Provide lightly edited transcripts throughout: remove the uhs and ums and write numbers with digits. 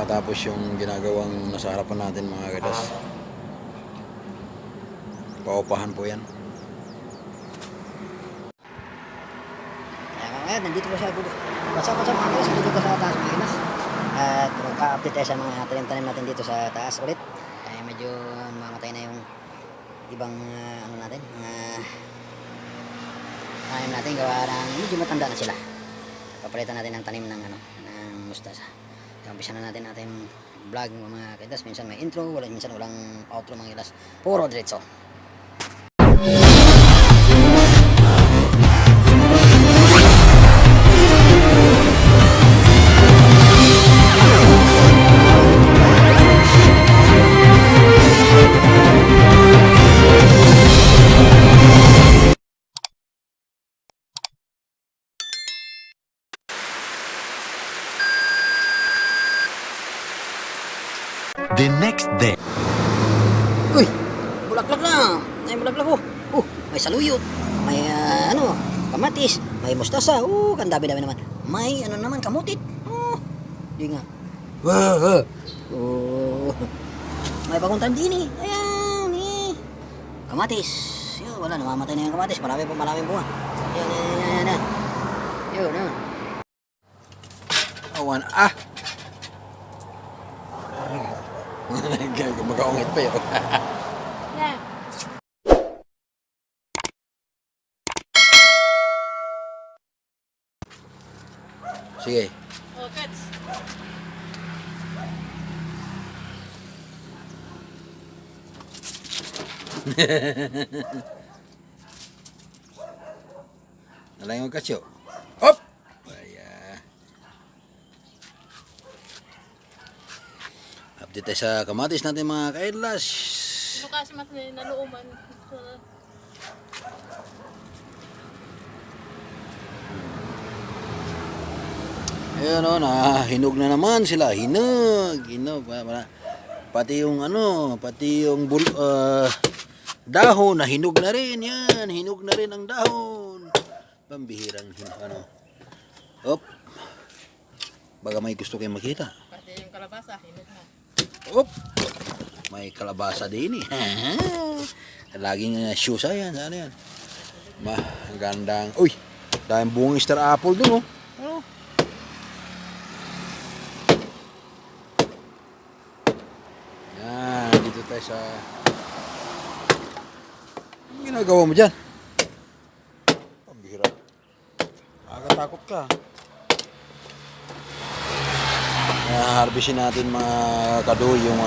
matapos yung ginagawang nasa harapan natin mga kadas. Paupahan po yan. Ngayon, nandito po siya. What's up mga kadas? Nandito po sa taas mga kadas. At magka-update tayo sa mga tanim-tanim natin dito sa taas ulit. Ay medyo mamatay na yung ibang ano natin, mga tanim natin gawa ng medyo matanda na sila. Papalitan natin ng tanim ng ng mustasa. Umpisa na natin ating vlog mga kadas. Minsan may intro, minsan walang outro mga kadas. Puro diretso. The next day. Uy, bulaklak na. May bulaklak ko. May saluyot. May kamatis. May mustasa. Ang dami-dami naman. May naman, kamutit. Di nga. May bagong tandini. Ayan, kamatis. Yun, wala, namamatay na yung kamatis. Marami bunga. Yan. Yun. Awan, Magkaungit pa yun. Yeah. Sige. Oh, cuts. Nalang yung kasyo. Hop! Ayan. Update tayo sa kamatis natin mga kaidlas. Ano kasi mas naluuman. Ayun hinog na naman sila. Hinog. Pati yung dahon na hinog na rin. Yan, hinog na rin ang dahon. Pambihirang Hop. Baga may gusto kayong makita. Pati yung kalabasa, hinog na. Hop. May kalabasa din Laging shoes yan. Ano yan? Ang gandang. Uy, dahil bungang star apple dun Yan, dito tayo sa... Anong ginagawa mo dyan? Pambihira. Nakakatakot ka. Harvestin natin mga kadoy yung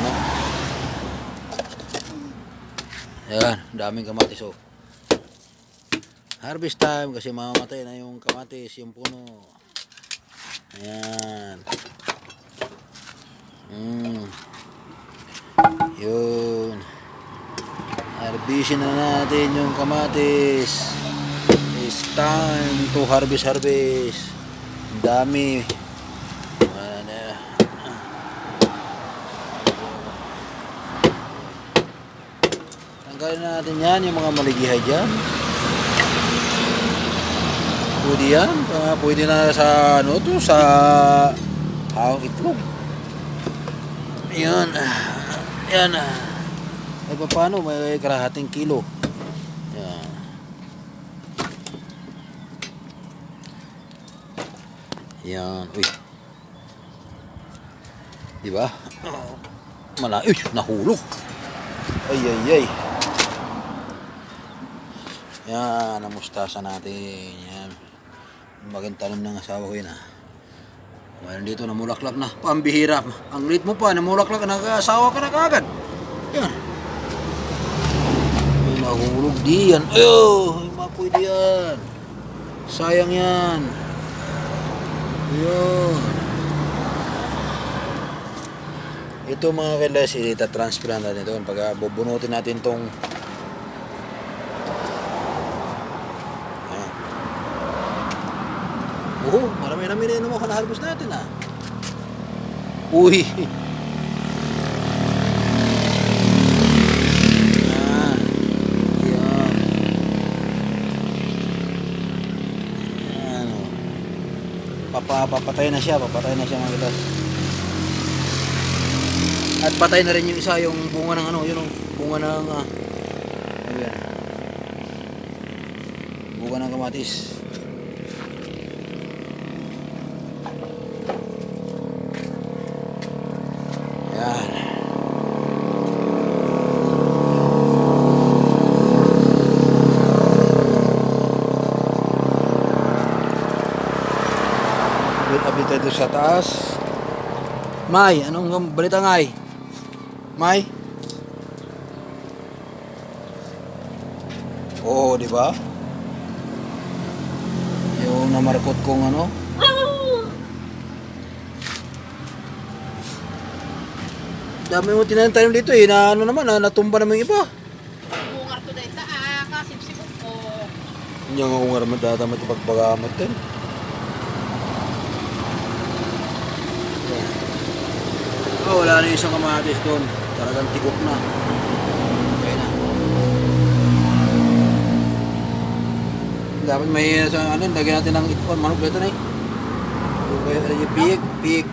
Ayan, daming kamatis Harvest time kasi mamamatay na yung kamatis, yung puno. Ayan. Yun. Harvestin na natin yung kamatis. It's time to harvest. Ang dami. Tanggalin natin yan, yung mga maligihay dyan. Pwede yan. Pwede na sa sa hawang itlog. Yan. Ay paano? May kalahating kilo. Yan. Yan. Uy. Diba? Uy, nahulog. Ay. Yan, ang mustasa natin. Yan. Maging tanim ng asawa ko yun Mayroon dito namulaklak na. Pambihira. Ang lit mo pa, namulaklak na, nag-asawa ka na kagad. Yan. May nahulog diyan. Ay, mapwede yan. Sayang yan. Yun. Ito mga kailas, ita-transfer natin ito. Pag bubunutin natin tong marami-rami na yung mga na-harvest natin Uy! Papatay na siya mga kitas. At patay na rin yung isa, yung bunga ng ano, yun yung bunga ng ayan. Bunga ng kamatis. Ayan. Abit tayo sa taas. May, anong balita ngay? May? Oo, di ba? Yung namarkot kong ano? Dami mo tinatanim dito eh, na ano naman, natumba naman yung iba. Bungar ko dahil sa kasipsipok ko. Hindi nga kung nga datamat ipagpagamot din. Oh, wala na yung isang kamatis doon. Talagang tikok na. Okay na. Dapat may sa ano, lagyan natin ng itkon, manok dito na eh. Yung piyik, piyik.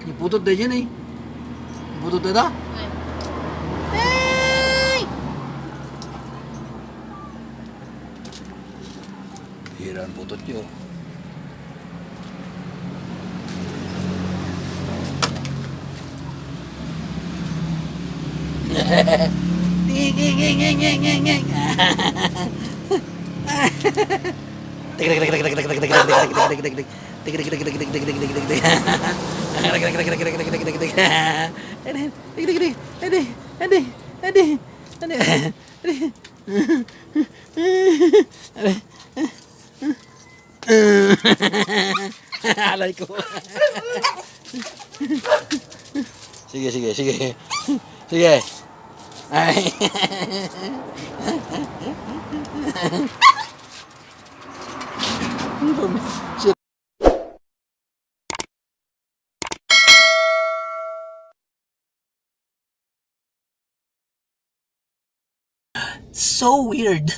Yung putot na dyan eh. Yung putot na da. Hiraan putot yun. Alay ko. Sige, sige, sige. Sige. Ay. Shit. So weird.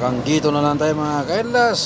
Hanggang dito na lang tayo mga kaidlas.